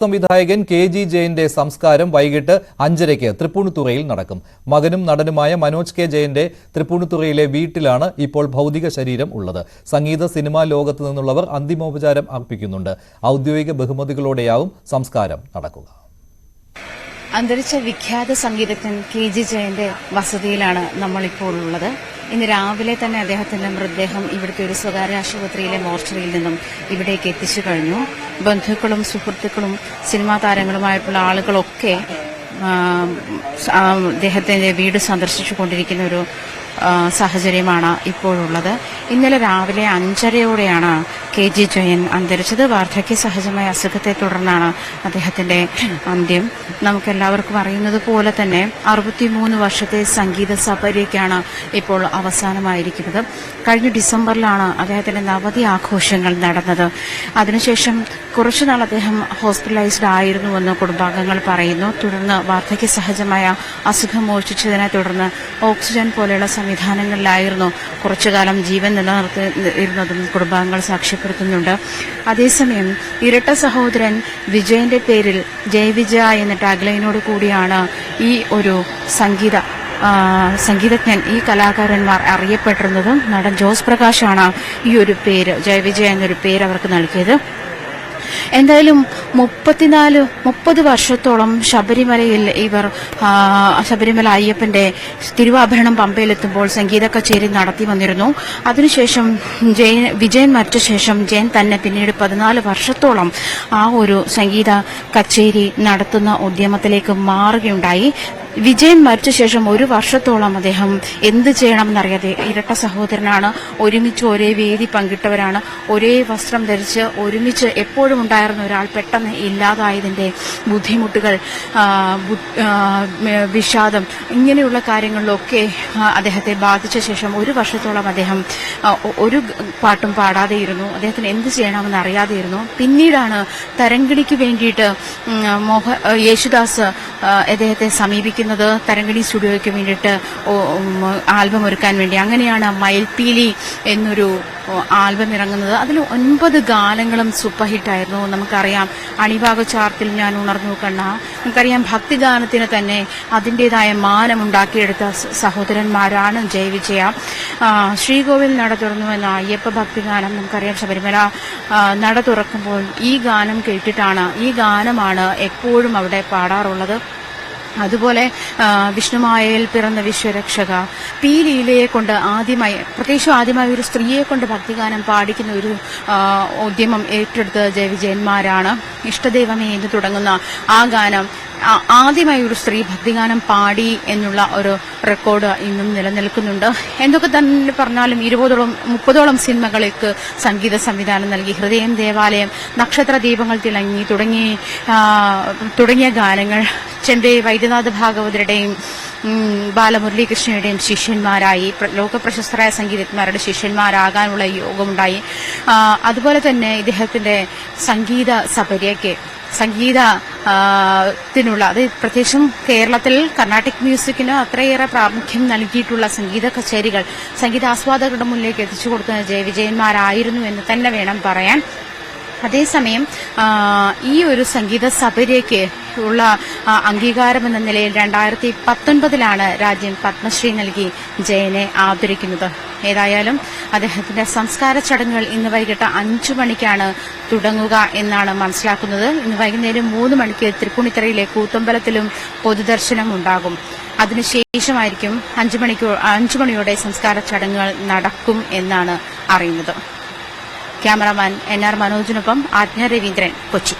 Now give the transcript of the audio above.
സംവിധായകൻ കെ.ജി. ജയന്റെ സംസ്കാരം വൈകിട്ട് 5:30 തൃപ്പൂണിത്തുറയിൽ നടക്കും. മകനും നടനുമായ മനോജ് കെ. ജയന്റെ തൃപ്പൂണിത്തുറയിലെ വീട്ടിലാണ് ഇപ്പോൾ ഭൗതിക ശരീരം ഉള്ളത്. സംഗീത സിനിമാ ലോകത്തു നിന്നുള്ളവർ അന്തിമോപചാരം അർപ്പിക്കുന്നുണ്ട്. ഔദ്യോഗിക ബഹുമതികളോടെയാവും സംസ്കാരം നടക്കുക. അന്തരിച്ച വിഖ്യാത സംഗീതജ്ഞൻ കെ.ജി. ജയന്റെ വസതിയിലാണ് നമ്മളിപ്പോൾ ഉള്ളത്. ഇന്ന് രാവിലെ തന്നെ അദ്ദേഹത്തിന്റെ മൃതദേഹം ഇവിടുത്തെ ഒരു സ്വകാര്യ ആശുപത്രിയിലെ മോർച്ചറിയിൽ നിന്നും ഇവിടേക്ക് എത്തിച്ചു കഴിഞ്ഞു. ബന്ധുക്കളും സുഹൃത്തുക്കളും സിനിമാ താരങ്ങളുമായിട്ടുള്ള ആളുകളൊക്കെ അദ്ദേഹത്തിന്റെ വീട് സന്ദർശിച്ചുകൊണ്ടിരിക്കുന്ന ഒരു സാഹചര്യമാണ് ഇപ്പോഴുള്ളത്. ഇന്നലെ രാവിലെ 5:30 കെ.ജി. ജയൻ അന്തരിച്ചത്. വാർദ്ധക്യ സഹജമായ അസുഖത്തെ തുടർന്നാണ് അദ്ദേഹത്തിന്റെ അന്ത്യം. നമുക്കെല്ലാവർക്കും അറിയുന്നത് പോലെ തന്നെ 63 വർഷത്തെ സംഗീത സപര്യക്കാണ് ഇപ്പോൾ അവസാനമായിരിക്കുന്നത്. കഴിഞ്ഞ ഡിസംബറിലാണ് അദ്ദേഹത്തിന്റെ നവതി ആഘോഷങ്ങൾ നടന്നത്. അതിനുശേഷം കുറച്ചുനാൾ അദ്ദേഹം ഹോസ്പിറ്റലൈസ്ഡ് ആയിരുന്നുവെന്ന് കുടുംബാംഗങ്ങൾ പറയുന്നു. തുടർന്ന് വാർദ്ധക്യ സഹജമായ അസുഖം മോചിച്ചതിനെ തുടർന്ന് ഓക്സിജൻ പോലെയുള്ള സംവിധാനങ്ങളിലായിരുന്നു കുറച്ചുകാലം ജീവൻ നിലനിർത്തിയിരുന്നതും കുടുംബാംഗങ്ങൾ സാക്ഷ്യപ്പെടുത്തുന്നുണ്ട്. അതേസമയം ഇരട്ട സഹോദരൻ വിജയന്റെ പേരിൽ ജയ് വിജയ എന്ന ടാഗ്ലൈനോട് കൂടിയാണ് ഈ ഒരു സംഗീതജ്ഞൻ ഈ കലാകാരന്മാർ അറിയപ്പെട്ടിരുന്നത്. നടൻ ജോസ് പ്രകാശാണ് ഈ ഒരു പേര്, ജയ് വിജയ എന്നൊരു പേര് അവർക്ക് നൽകിയത്. എന്തായാലും 30 വർഷത്തോളം ശബരിമലയിൽ ശബരിമല അയ്യപ്പന്റെ തിരുവാഭരണം പമ്പയിലെത്തുമ്പോൾ സംഗീത കച്ചേരി നടത്തി വന്നിരുന്നു. അതിനുശേഷം വിജയൻ മരിച്ച ശേഷം ജയൻ തന്നെ പിന്നീട് 14 വർഷത്തോളം ആ ഒരു സംഗീത കച്ചേരി നടത്തുന്ന ഉദ്യമത്തിലേക്ക് മാറുകയുണ്ടായി. വിജയൻ മരിച്ച ശേഷം 1 വർഷത്തോളം അദ്ദേഹം എന്ത് ചെയ്യണമെന്നറിയാതെ, ഇരട്ട സഹോദരനാണ്, ഒരുമിച്ച് ഒരേ വേദി പങ്കിട്ടവരാണ്, ഒരേ വസ്ത്രം ധരിച്ച് ഒരുമിച്ച് എപ്പോഴും ഉണ്ടായിരുന്ന ഒരാൾ പെട്ടെന്ന് ഇല്ലാതായതിന്റെ ബുദ്ധിമുട്ടുകൾ, വിഷാദം, ഇങ്ങനെയുള്ള കാര്യങ്ങളിലൊക്കെ അദ്ദേഹത്തെ ബാധിച്ച ശേഷം 1 വർഷത്തോളം അദ്ദേഹം ഒരു പാട്ടും പാടാതെയിരുന്നു. അദ്ദേഹത്തിന് എന്ത് ചെയ്യണമെന്ന് അറിയാതെയിരുന്നു. പിന്നീടാണ് തരംഗിണിക്ക് വേണ്ടിയിട്ട് യേശുദാസ് അദ്ദേഹത്തെ സമീപിക്കുന്നത്, തരംഗിണി സ്റ്റുഡിയോയ്ക്ക് വേണ്ടിയിട്ട് ആൽബം ഒരുക്കാൻ വേണ്ടി. അങ്ങനെയാണ് മയിൽപീലി എന്നൊരു ആൽബം ഇറങ്ങുന്നത്. അതിൽ 9 ഗാനങ്ങളും സൂപ്പർ ഹിറ്റായിരുന്നു. നമുക്കറിയാം അണിവാക ചാർത്തിൽ ഞാൻ ഉണർന്നു കണ്ണ. നമുക്കറിയാം ഭക്തിഗാനത്തിന് തന്നെ അതിൻ്റെതായ മാനമുണ്ടാക്കിയെടുത്ത സഹോദരന്മാരാണ് ജയ് വിജയ. ശ്രീകോവിൽ നട തുറന്നു എന്ന അയ്യപ്പ ഭക്തിഗാനം നമുക്കറിയാം. ശബരിമല നട തുറക്കുമ്പോൾ ഈ ഗാനം കേട്ടിട്ടാണ്, ഈ ഗാനമാണ് എപ്പോഴും അവിടെ പാടാറുള്ളത്. അതുപോലെ വിഷ്ണുമായയിൽ പിറന്ന വിശ്വരക്ഷക, പി ലീലയെ കൊണ്ട് ആദ്യമായി ഒരു സ്ത്രീയെ കൊണ്ട് ഭക്തിഗാനം പാടിക്കുന്ന ഒരു ഉദ്യമം ഏറ്റെടുത്ത ജയവിജയന്മാരാണ്. ഇഷ്ടദൈവമേ എന്ന് തുടങ്ങുന്ന ആ ഗാനം ആദ്യമായി ഒരു സ്ത്രീ ഭക്തിഗാനം പാടി എന്നുള്ള ഒരു റെക്കോർഡ് ഇന്നും നിലനിൽക്കുന്നുണ്ട്. എന്തൊക്കെ തന്നെ പറഞ്ഞാലും 30ഓളം സിനിമകൾക്ക് സംഗീത സംവിധാനം നൽകി. ഹൃദയം, ദേവാലയം, നക്ഷത്ര ദീപങ്ങൾ തിളങ്ങി തുടങ്ങിയ ഗാനങ്ങൾ ചെമ്പൈ വൈദ്യനാഥ ഭാഗവതരുടെയും ബാലമുരളീകൃഷ്ണയുടെയും ശിഷ്യന്മാരായി, ലോകപ്രശസ്തരായ സംഗീതജ്ഞന്മാരുടെ ശിഷ്യന്മാരാകാനുള്ള യോഗമുണ്ടായി. അതുപോലെ തന്നെ ഇദ്ദേഹത്തിന്റെ സംഗീത സപര്യയ്ക്ക്, സംഗീതത്തിനുള്ള, അത് പ്രത്യേകിച്ചും കേരളത്തിൽ കർണാട്ടിക് മ്യൂസിക്കിന് അത്രയേറെ പ്രാമുഖ്യം നൽകിയിട്ടുള്ള സംഗീത കച്ചേരികൾ സംഗീതാസ്വാദകരുടെ മുന്നിലേക്ക് എത്തിച്ചു കൊടുക്കുന്ന ജയവിജയന്മാരായിരുന്നു എന്ന് തന്നെ വേണം പറയാൻ. അതേസമയം ഈ ഒരു സംഗീത സപര്യയ്ക്ക് ഉള്ള അംഗീകാരം എന്ന നിലയിൽ 2019 രാജ്യം പത്മശ്രീ നൽകി ജയനെ ആദരിക്കുന്നത്. ഏതായാലും അദ്ദേഹത്തിന്റെ സംസ്കാര ചടങ്ങുകൾ ഇന്ന് വൈകിട്ട് 5 മണിക്കാണ് തുടങ്ങുക എന്നാണ് മനസ്സിലാക്കുന്നത്. ഇന്ന് വൈകുന്നേരം 3 മണിക്ക് തൃപ്പൂണിത്തുറയിലെ കൂത്തമ്പലത്തിലും പൊതുദർശനം ഉണ്ടാകും. അതിനുശേഷമായിരിക്കും 5 മണിയോടെ സംസ്കാര ചടങ്ങുകൾ നടക്കും എന്നാണ് അറിയുന്നത്. ക്യാമറാമാൻ NR മനോജിനൊപ്പം ആജ്ഞ രവീന്ദ്രൻ, കൊച്ചി.